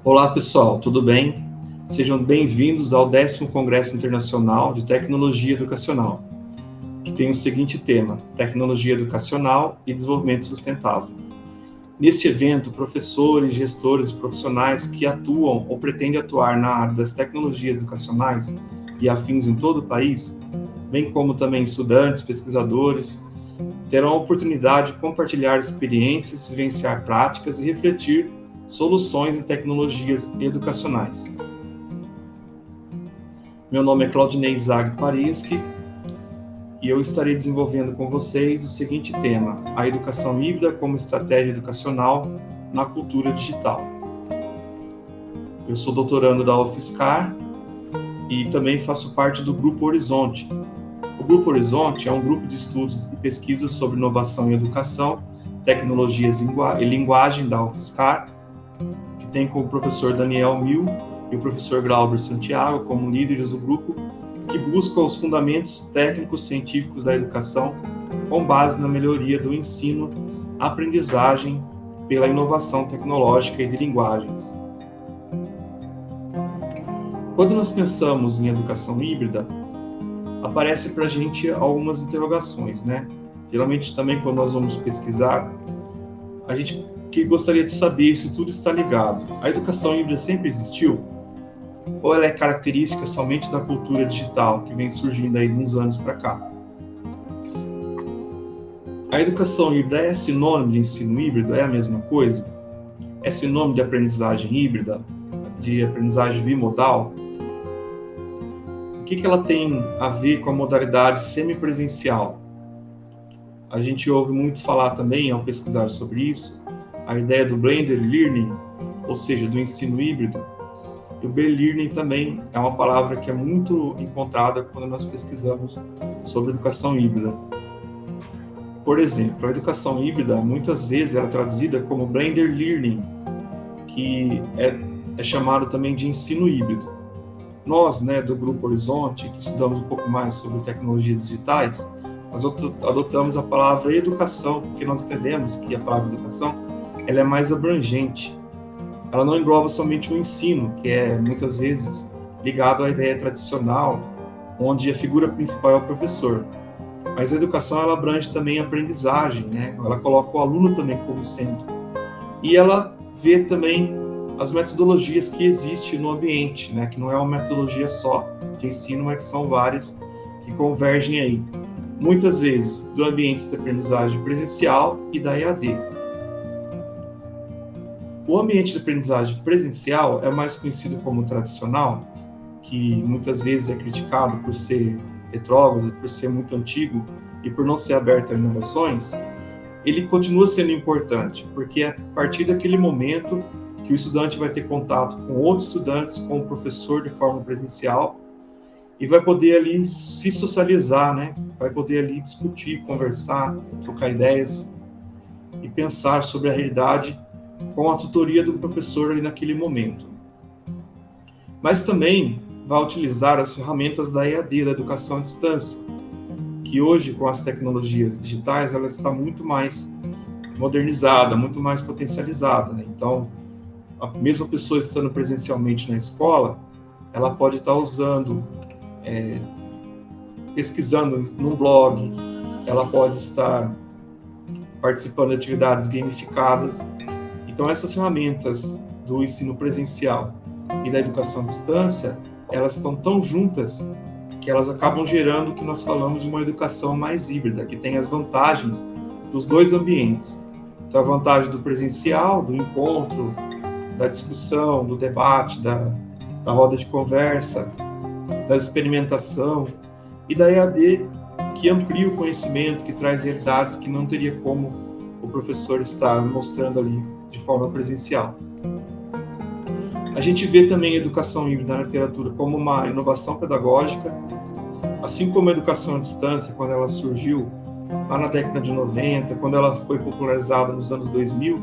Olá pessoal, tudo bem? Sejam bem-vindos ao 10º Congresso Internacional de Tecnologia Educacional, que tem o seguinte tema: Tecnologia Educacional e Desenvolvimento Sustentável. Neste evento, professores, gestores e profissionais que atuam ou pretendem atuar na área das tecnologias educacionais e afins em todo o país, bem como também estudantes, pesquisadores, terão a oportunidade de compartilhar experiências, vivenciar práticas e refletir soluções e tecnologias educacionais. Meu nome é Claudinei Zag Parischi e eu estarei desenvolvendo com vocês o seguinte tema: a educação híbrida como estratégia educacional na cultura digital. Eu sou doutorando da UFSCar e também faço parte do Grupo Horizonte. O Grupo Horizonte é um grupo de estudos e pesquisas sobre inovação em educação, tecnologias e linguagem da UFSCar, que tem como professor Daniel Mil e o professor Glauber Santiago como líderes do grupo, que busca os fundamentos técnicos científicos da educação com base na melhoria do ensino, aprendizagem pela inovação tecnológica e de linguagens. Quando nós pensamos em educação híbrida, aparece para a gente algumas interrogações, né? Geralmente também quando nós vamos pesquisar, a gente gostaria de saber se tudo está ligado. A educação híbrida sempre existiu? Ou ela é característica somente da cultura digital que vem surgindo aí de uns anos para cá? A educação híbrida é sinônimo de ensino híbrido? É a mesma coisa? É sinônimo de aprendizagem híbrida? De aprendizagem bimodal? O que ela tem a ver com a modalidade semipresencial? A gente ouve muito falar também, ao pesquisar sobre isso, a ideia do blended learning, ou seja, do ensino híbrido. E o blended learning também é uma palavra que é muito encontrada quando nós pesquisamos sobre educação híbrida. Por exemplo, a educação híbrida muitas vezes é traduzida como blended learning, que é chamado também de ensino híbrido. Nós, do Grupo Horizonte, que estudamos um pouco mais sobre tecnologias digitais, nós adotamos a palavra educação, porque nós entendemos que a palavra educação ela é mais abrangente. Ela não engloba somente o ensino, que é muitas vezes ligado à ideia tradicional, onde a figura principal é o professor. Mas a educação ela abrange também a aprendizagem, né? Ela coloca o aluno também como centro. E ela vê também as metodologias que existem no ambiente, né? Que não é uma metodologia só de ensino, mas que são várias que convergem aí. Muitas vezes do ambiente de aprendizagem presencial e da EAD. O ambiente de aprendizagem presencial é mais conhecido como tradicional, que muitas vezes é criticado por ser retrógrado, por ser muito antigo e por não ser aberto a inovações. Ele continua sendo importante, porque é a partir daquele momento que o estudante vai ter contato com outros estudantes, com o professor de forma presencial, e vai poder ali se socializar, né? Vai poder ali discutir, conversar, trocar ideias e pensar sobre a realidade com a tutoria do professor ali naquele momento. Mas também vai utilizar as ferramentas da EAD, da educação à distância, que hoje, com as tecnologias digitais, ela está muito mais modernizada, muito mais potencializada, né? Então, a mesma pessoa estando presencialmente na escola, ela pode estar usando, pesquisando num blog, ela pode estar participando de atividades gamificadas. Então, essas ferramentas do ensino presencial e da educação à distância, elas estão tão juntas que elas acabam gerando o que nós falamos de uma educação mais híbrida, que tem as vantagens dos dois ambientes. Então, a vantagem do presencial, do encontro, da discussão, do debate, da roda de conversa, da experimentação, e da EAD, que amplia o conhecimento, que traz realidades que não teria como o professor estar mostrando ali de forma presencial. A gente vê também a educação híbrida na literatura como uma inovação pedagógica, assim como a educação à distância, quando ela surgiu lá na década de 90, quando ela foi popularizada nos anos 2000,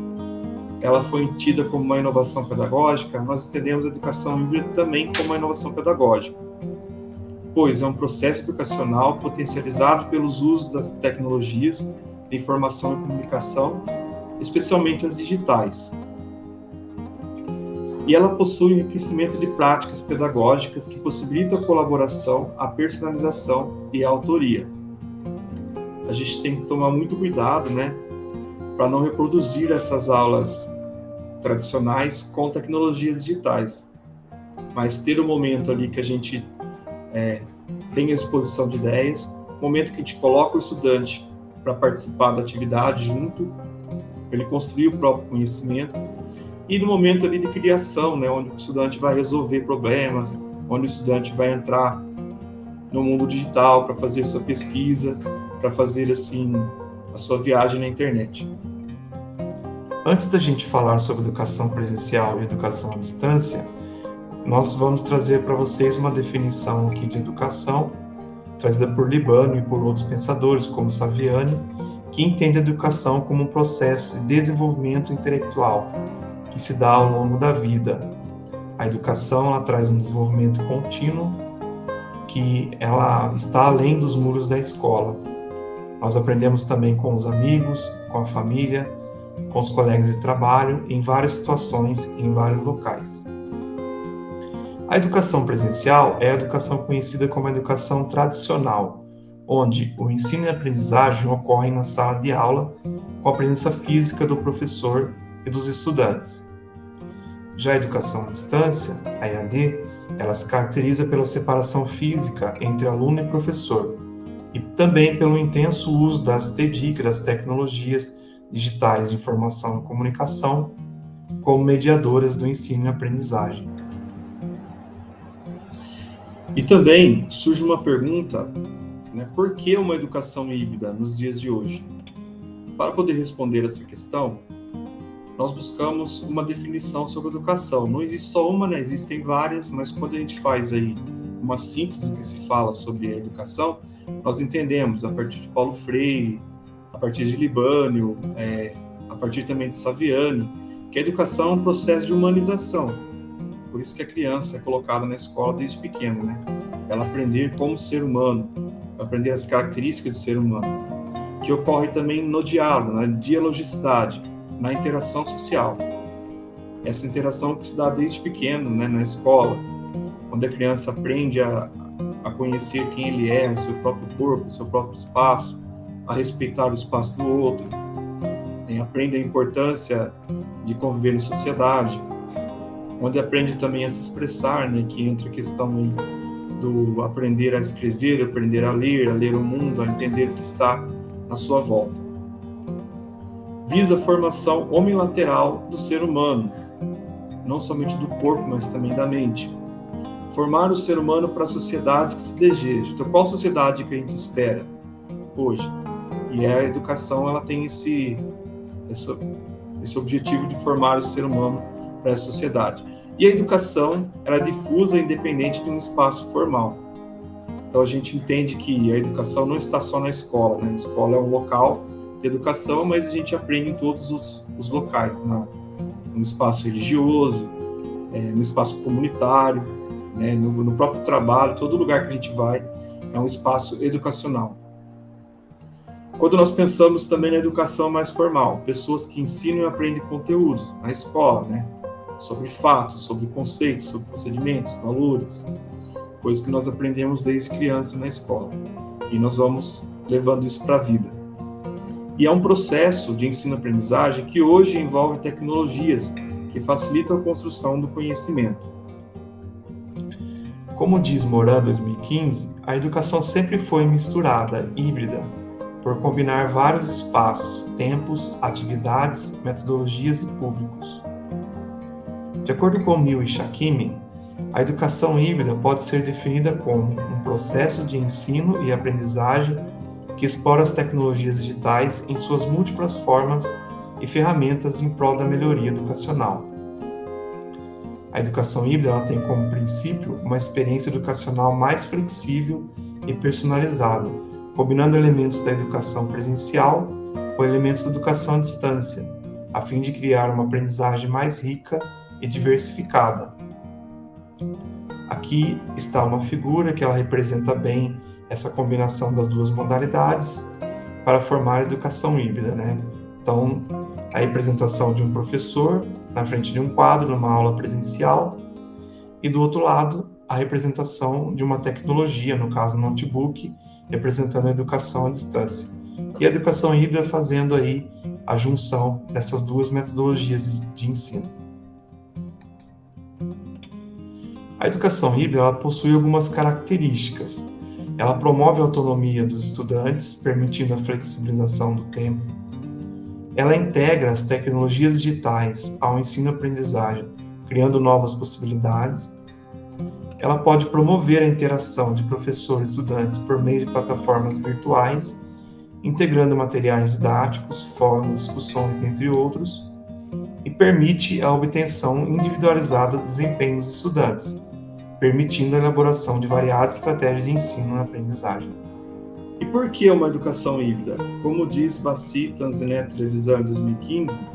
ela foi tida como uma inovação pedagógica. Nós entendemos a educação híbrida também como uma inovação pedagógica, pois é um processo educacional potencializado pelos usos das tecnologias de informação e comunicação, especialmente as digitais. E ela possui enriquecimento de práticas pedagógicas que possibilitam a colaboração, a personalização e a autoria. A gente tem que tomar muito cuidado, né, para não reproduzir essas aulas tradicionais com tecnologias digitais, mas ter um momento ali que a gente tem a exposição de ideias, momento que a gente coloca o estudante para participar da atividade junto, para ele construir o próprio conhecimento, e no momento ali de criação, né, onde o estudante vai resolver problemas, onde o estudante vai entrar no mundo digital para fazer sua pesquisa, para fazer assim a sua viagem na internet. Antes da gente falar sobre educação presencial e educação à distância, nós vamos trazer para vocês uma definição aqui de educação, trazida por Libano e por outros pensadores, como Saviani, que entende a educação como um processo de desenvolvimento intelectual, que se dá ao longo da vida. A educação, ela traz um desenvolvimento contínuo, que ela está além dos muros da escola. Nós aprendemos também com os amigos, com a família, com os colegas de trabalho, em várias situações, em vários locais. A educação presencial é a educação conhecida como a educação tradicional, onde o ensino e a aprendizagem ocorrem na sala de aula, com a presença física do professor e dos estudantes. Já a educação à distância, a EAD, ela se caracteriza pela separação física entre aluno e professor, e também pelo intenso uso das TIC, das tecnologias digitais de informação e comunicação, como mediadoras do ensino e aprendizagem. E também surge uma pergunta, né, por que uma educação híbrida nos dias de hoje? Para poder responder essa questão, nós buscamos uma definição sobre educação. Não existe só uma, né? Existem várias, mas quando a gente faz aí uma síntese do que se fala sobre a educação, nós entendemos, a partir de Paulo Freire, a partir de Libânio, a partir também de Saviani, que a educação é um processo de humanização. Por isso que a criança é colocada na escola desde pequeno, né? Ela aprender como ser humano, aprender as características de ser humano, que ocorre também no diálogo, na dialogicidade, na interação social. Essa interação que se dá desde pequeno, né, na escola, onde a criança aprende a conhecer quem ele é, o seu próprio corpo, o seu próprio espaço, a respeitar o espaço do outro, aprende a importância de conviver em sociedade, onde aprende também a se expressar, né, que entra a questão do aprender a escrever, aprender a ler o mundo, a entender o que está na sua volta. Visa a formação omnilateral do ser humano, não somente do corpo, mas também da mente. Formar o ser humano para a sociedade que se deseja. Então, qual sociedade que a gente espera hoje? E a educação, ela tem esse objetivo de formar o ser humano para essa sociedade. E a educação, ela é difusa e independente de um espaço formal. Então, a gente entende que a educação não está só na escola, né? A escola é um local de educação, mas a gente aprende em todos os locais, no espaço religioso, no espaço comunitário, né? no próprio trabalho, todo lugar que a gente vai é um espaço educacional. Quando nós pensamos também na educação mais formal, pessoas que ensinam e aprendem conteúdos na escola, né? Sobre fatos, sobre conceitos, sobre procedimentos, valores, coisas que nós aprendemos desde criança na escola. E nós vamos levando isso para a vida. E é um processo de ensino-aprendizagem que hoje envolve tecnologias que facilitam a construção do conhecimento. Como diz Moran 2015, a educação sempre foi misturada, híbrida, por combinar vários espaços, tempos, atividades, metodologias e públicos. De acordo com Mill e Shakimi, a educação híbrida pode ser definida como um processo de ensino e aprendizagem que explora as tecnologias digitais em suas múltiplas formas e ferramentas em prol da melhoria educacional. A educação híbrida ela tem como princípio uma experiência educacional mais flexível e personalizada, combinando elementos da educação presencial com elementos da educação à distância, a fim de criar uma aprendizagem mais rica e diversificada. Aqui está uma figura que ela representa bem essa combinação das duas modalidades para formar a educação híbrida, né? Então, a representação de um professor na frente de um quadro, numa aula presencial, e do outro lado, a representação de uma tecnologia, no caso, um notebook, representando a educação à distância. E a educação híbrida fazendo aí a junção dessas duas metodologias de ensino. A educação híbrida ela possui algumas características. Ela promove a autonomia dos estudantes, permitindo a flexibilização do tempo. Ela integra as tecnologias digitais ao ensino-aprendizagem, criando novas possibilidades. Ela pode promover a interação de professores e estudantes por meio de plataformas virtuais, integrando materiais didáticos, fóruns, discussões, entre outros, e permite a obtenção individualizada do desempenho dos estudantes, permitindo a elaboração de variadas estratégias de ensino e aprendizagem. E por que uma educação híbrida? Como diz Bassi, Tanzinet, Trevisan, em 2015,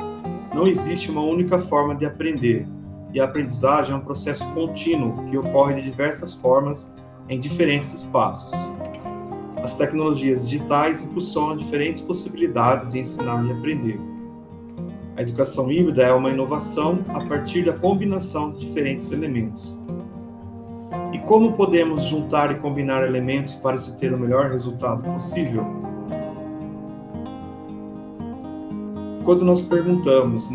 não existe uma única forma de aprender, e a aprendizagem é um processo contínuo que ocorre de diversas formas em diferentes espaços. As tecnologias digitais impulsionam diferentes possibilidades de ensinar e aprender. A educação híbrida é uma inovação a partir da combinação de diferentes elementos. E como podemos juntar e combinar elementos para se ter o melhor resultado possível? Quando nós perguntamos,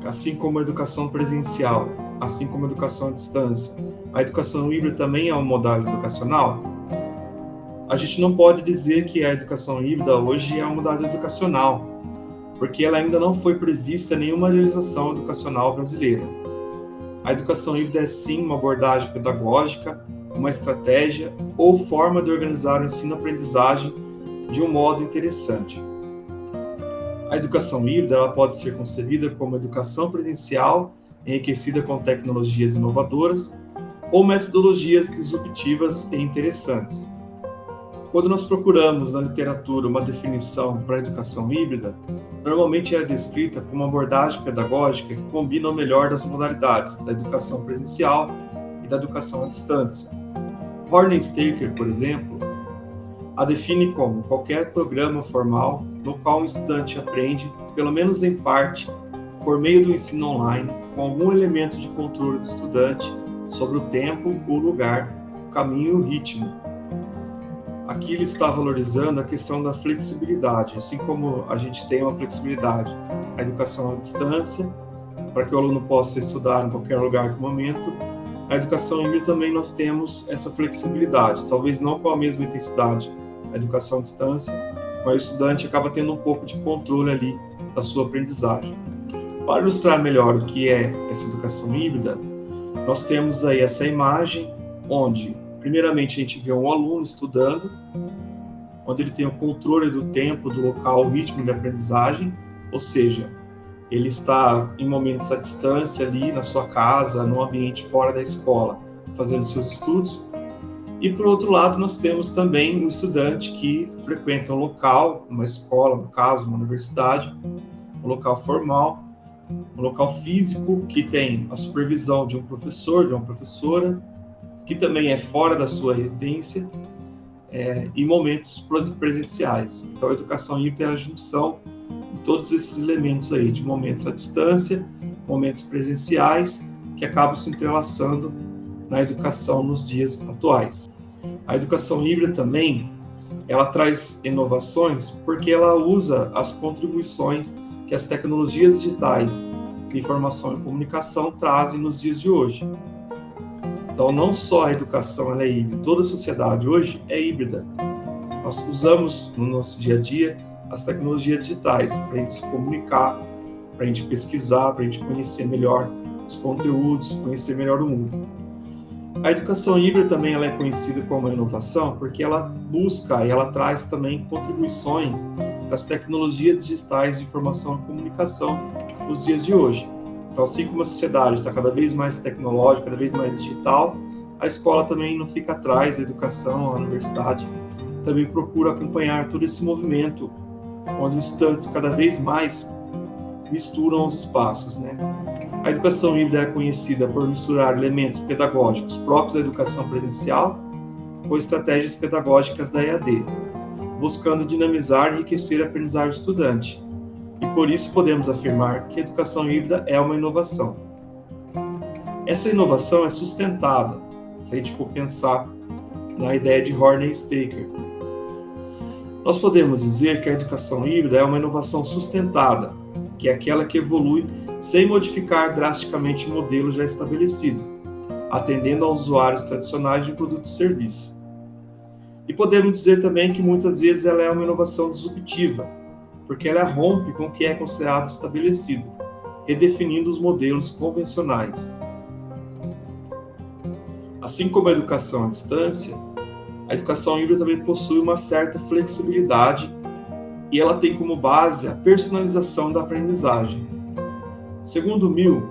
assim como a educação presencial, assim como a educação à distância, a educação híbrida também é uma modalidade educacional? A gente não pode dizer que a educação híbrida hoje é uma modalidade educacional, porque ela ainda não foi prevista nenhuma realização educacional brasileira. A educação híbrida é sim uma abordagem pedagógica, uma estratégia ou forma de organizar o ensino-aprendizagem de um modo interessante. A educação híbrida ela pode ser concebida como educação presencial, enriquecida com tecnologias inovadoras, ou metodologias disruptivas e interessantes. Quando nós procuramos na literatura uma definição para a educação híbrida, normalmente é descrita como uma abordagem pedagógica que combina o melhor das modalidades da educação presencial e da educação à distância. Hornstein, por exemplo, a define como qualquer programa formal no qual um estudante aprende, pelo menos em parte, por meio do ensino online, com algum elemento de controle do estudante sobre o tempo, o lugar, o caminho e o ritmo. Aqui ele está valorizando a questão da flexibilidade, assim como a gente tem uma flexibilidade, a educação à distância, para que o aluno possa estudar em qualquer lugar, no momento. A educação híbrida também nós temos essa flexibilidade, talvez não com a mesma intensidade a educação à distância, mas o estudante acaba tendo um pouco de controle ali da sua aprendizagem. Para ilustrar melhor o que é essa educação híbrida, nós temos aí essa imagem onde, primeiramente, a gente vê um aluno estudando, onde ele tem o controle do tempo, do local, o ritmo de aprendizagem, ou seja, ele está em momentos à distância ali na sua casa, num ambiente fora da escola, fazendo seus estudos. E, por outro lado, nós temos também um estudante que frequenta um local, uma escola, no caso, uma universidade, um local formal, um local físico que tem a supervisão de um professor, de uma professora, que também é fora da sua residência, e momentos presenciais. Então, a educação híbrida é a junção de todos esses elementos aí, de momentos à distância, momentos presenciais, que acabam se entrelaçando na educação nos dias atuais. A educação híbrida também, ela traz inovações porque ela usa as contribuições que as tecnologias digitais de informação e comunicação trazem nos dias de hoje. Então, não só a educação ela é híbrida, toda a sociedade hoje é híbrida. Nós usamos no nosso dia a dia as tecnologias digitais para a gente se comunicar, para a gente pesquisar, para a gente conhecer melhor os conteúdos, conhecer melhor o mundo. A educação híbrida também ela é conhecida como inovação porque ela busca e ela traz também contribuições das tecnologias digitais de informação e comunicação nos dias de hoje. Então, assim como a sociedade está cada vez mais tecnológica, cada vez mais digital, a escola também não fica atrás, a educação, a universidade também procura acompanhar todo esse movimento, onde os estudantes cada vez mais misturam os espaços, A educação híbrida é conhecida por misturar elementos pedagógicos próprios da educação presencial com estratégias pedagógicas da EAD, buscando dinamizar e enriquecer a aprendizagem do estudante. e por isso podemos afirmar que a educação híbrida é uma inovação. Essa inovação é sustentada, se a gente for pensar na ideia de Horner e Staker. Nós podemos dizer que a educação híbrida é uma inovação sustentada, que é aquela que evolui sem modificar drasticamente o modelo já estabelecido, atendendo aos usuários tradicionais de produto e serviço. E podemos dizer também que muitas vezes ela é uma inovação disruptiva, porque ela rompe com o que é considerado estabelecido, redefinindo os modelos convencionais. Assim como a educação à distância, a educação híbrida também possui uma certa flexibilidade e ela tem como base a personalização da aprendizagem. Segundo Mill,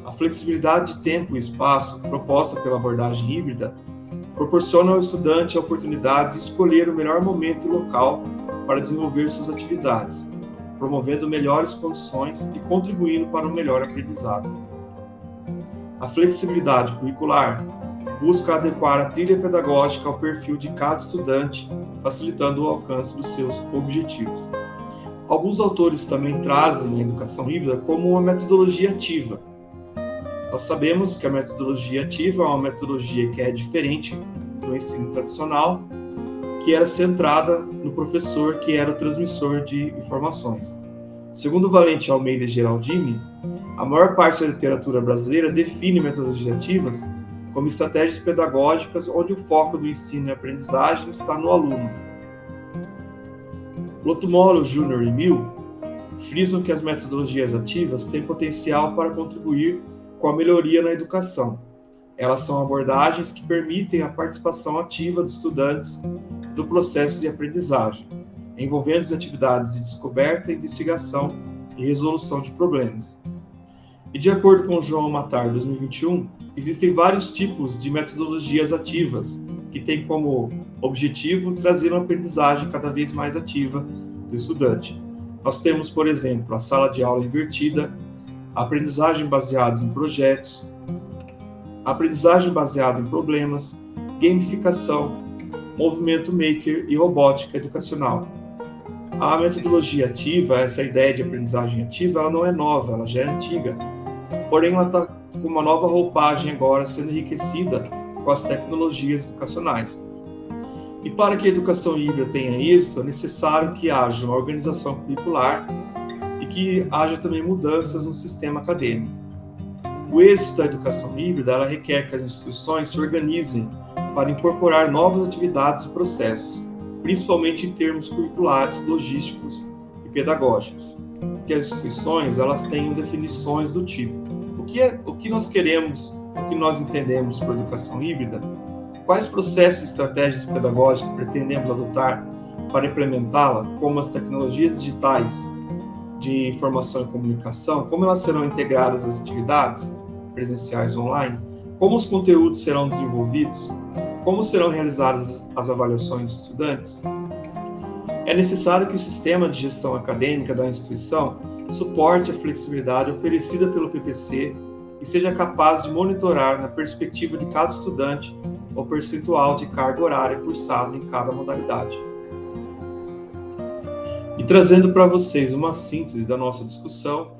a flexibilidade de tempo e espaço proposta pela abordagem híbrida proporciona ao estudante a oportunidade de escolher o melhor momento e local para desenvolver suas atividades, promovendo melhores condições e contribuindo para um melhor aprendizado. A flexibilidade curricular busca adequar a trilha pedagógica ao perfil de cada estudante, facilitando o alcance dos seus objetivos. Alguns autores também trazem a educação híbrida como uma metodologia ativa. Nós sabemos que a metodologia ativa é uma metodologia que é diferente do ensino tradicional, que era centrada no professor, que era o transmissor de informações. Segundo Valente Almeida e Geraldini, a maior parte da literatura brasileira define metodologias ativas como estratégias pedagógicas onde o foco do ensino e aprendizagem está no aluno. Lotumolo, Júnior e Mill frisam que as metodologias ativas têm potencial para contribuir com a melhoria na educação. Elas são abordagens que permitem a participação ativa dos estudantes no processo de aprendizagem, envolvendo as atividades de descoberta, investigação e resolução de problemas. E de acordo com João Matar, 2021, existem vários tipos de metodologias ativas que têm como objetivo trazer uma aprendizagem cada vez mais ativa do estudante. Nós temos, por exemplo, a sala de aula invertida, a aprendizagem baseada em projetos, a aprendizagem baseada em problemas, gamificação, movimento maker e robótica educacional. A metodologia ativa, essa ideia de aprendizagem ativa, ela não é nova, ela já é antiga. Porém, ela está com uma nova roupagem agora sendo enriquecida com as tecnologias educacionais. E para que a educação híbrida tenha êxito, é necessário que haja uma organização curricular e que haja também mudanças no sistema acadêmico. O êxito da educação híbrida ela requer que as instituições se organizem para incorporar novas atividades e processos, principalmente em termos curriculares, logísticos e pedagógicos. Que as instituições elas tenham definições do tipo: o que nós queremos, o que nós entendemos por educação híbrida, quais processos e estratégias pedagógicas pretendemos adotar para implementá-la, como as tecnologias digitais de informação e comunicação, como elas serão integradas às atividades presenciais online, como os conteúdos serão desenvolvidos, como serão realizadas as avaliações de estudantes. É necessário que o sistema de gestão acadêmica da instituição suporte a flexibilidade oferecida pelo PPC e seja capaz de monitorar, na perspectiva de cada estudante, o percentual de carga horária cursada em cada modalidade. E trazendo para vocês uma síntese da nossa discussão,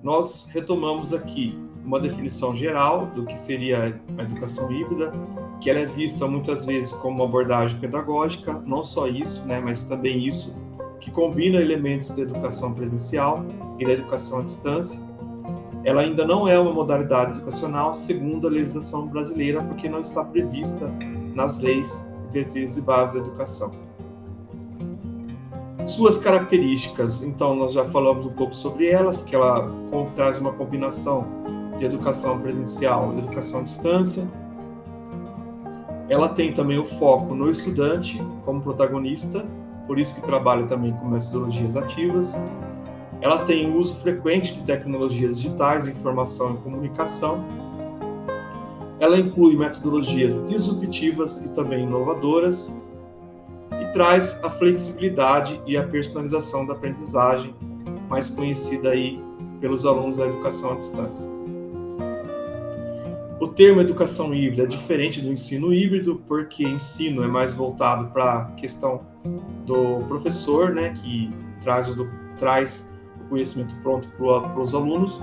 nós retomamos aqui uma definição geral do que seria a educação híbrida, que ela é vista muitas vezes como uma abordagem pedagógica, não só isso, mas também isso, que combina elementos da educação presencial e da educação à distância. Ela ainda não é uma modalidade educacional segundo a legislação brasileira, porque não está prevista nas leis, diretrizes e bases da educação. Suas características, então, nós já falamos um pouco sobre elas, que ela traz uma combinação de educação presencial e educação à distância. Ela tem também o foco no estudante como protagonista, por isso que trabalha também com metodologias ativas. Ela tem o uso frequente de tecnologias digitais, informação e comunicação. Ela inclui metodologias disruptivas e também inovadoras e traz a flexibilidade e a personalização da aprendizagem, mais conhecida aí pelos alunos da educação à distância. O termo educação híbrida é diferente do ensino híbrido, porque ensino é mais voltado para a questão do professor, que traz o conhecimento pronto para os alunos,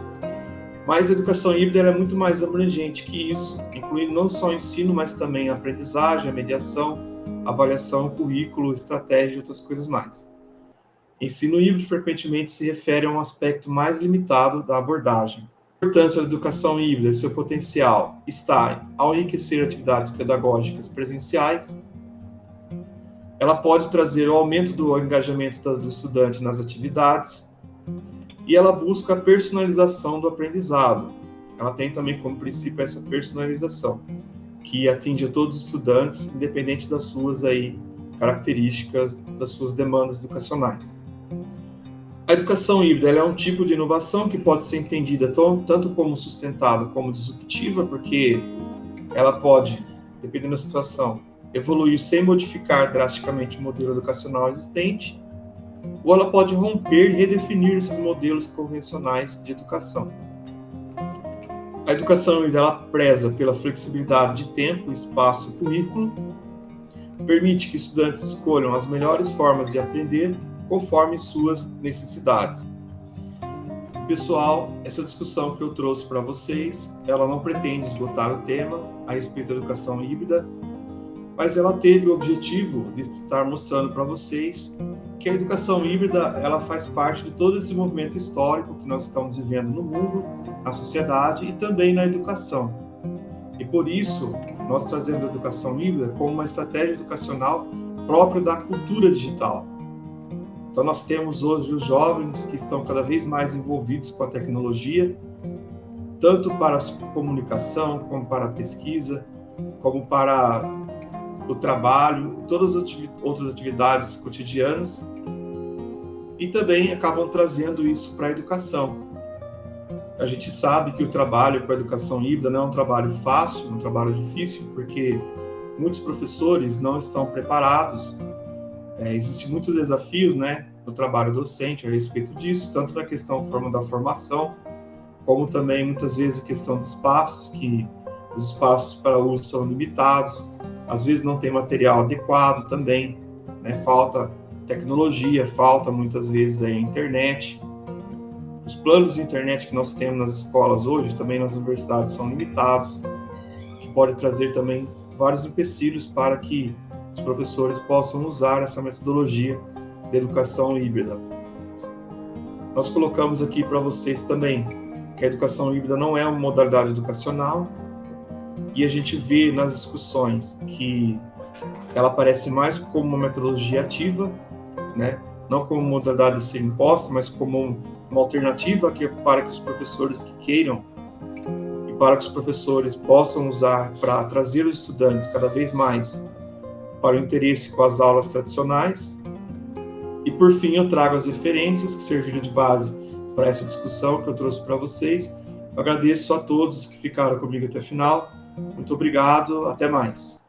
mas a educação híbrida é muito mais abrangente que isso, incluindo não só o ensino, mas também a aprendizagem, a mediação, avaliação, currículo, estratégia e outras coisas mais. Ensino híbrido frequentemente se refere a um aspecto mais limitado da abordagem. A importância da educação híbrida e seu potencial está ao enriquecer atividades pedagógicas presenciais. Ela pode trazer o aumento do engajamento do estudante nas atividades e ela busca a personalização do aprendizado. Ela tem também como princípio essa personalização, que atinge a todos os estudantes, independente das suas características, das suas demandas educacionais. A educação híbrida é um tipo de inovação que pode ser entendida tanto como sustentável como disruptiva, porque ela pode, dependendo da situação, evoluir sem modificar drasticamente o modelo educacional existente, ou ela pode romper e redefinir esses modelos convencionais de educação. A educação híbrida ela preza pela flexibilidade de tempo, espaço e currículo, permite que estudantes escolham as melhores formas de aprender conforme suas necessidades. Pessoal, essa discussão que eu trouxe para vocês, ela não pretende esgotar o tema a respeito da educação híbrida, mas ela teve o objetivo de estar mostrando para vocês que a educação híbrida ela faz parte de todo esse movimento histórico que nós estamos vivendo no mundo, na sociedade e também na educação. E por isso, nós trazemos a educação híbrida como uma estratégia educacional própria da cultura digital. Então nós temos hoje os jovens que estão cada vez mais envolvidos com a tecnologia, tanto para a comunicação, como para a pesquisa, como para o trabalho, todas as outras atividades cotidianas, e também acabam trazendo isso para a educação. A gente sabe que o trabalho com a educação híbrida não é um trabalho fácil, é um trabalho difícil, porque muitos professores não estão preparados. Existem muitos desafios, no trabalho docente a respeito disso, tanto na questão da formação, como também muitas vezes a questão de espaços, que os espaços para uso são limitados, às vezes não tem material adequado também, falta tecnologia, falta muitas vezes a internet. Os planos de internet que nós temos nas escolas hoje, também nas universidades, são limitados, que pode trazer também vários empecilhos para que os professores possam usar essa metodologia de educação híbrida. Nós colocamos aqui para vocês também que a educação híbrida não é uma modalidade educacional, e a gente vê nas discussões que ela aparece mais como uma metodologia ativa, não como modalidade a ser imposta, mas como uma alternativa para que os professores que queiram e para que os professores possam usar para trazer os estudantes cada vez mais para o interesse com as aulas tradicionais. E por fim eu trago as referências que serviram de base para essa discussão que eu trouxe para vocês. Eu agradeço a todos que ficaram comigo até o final. Muito obrigado, até mais.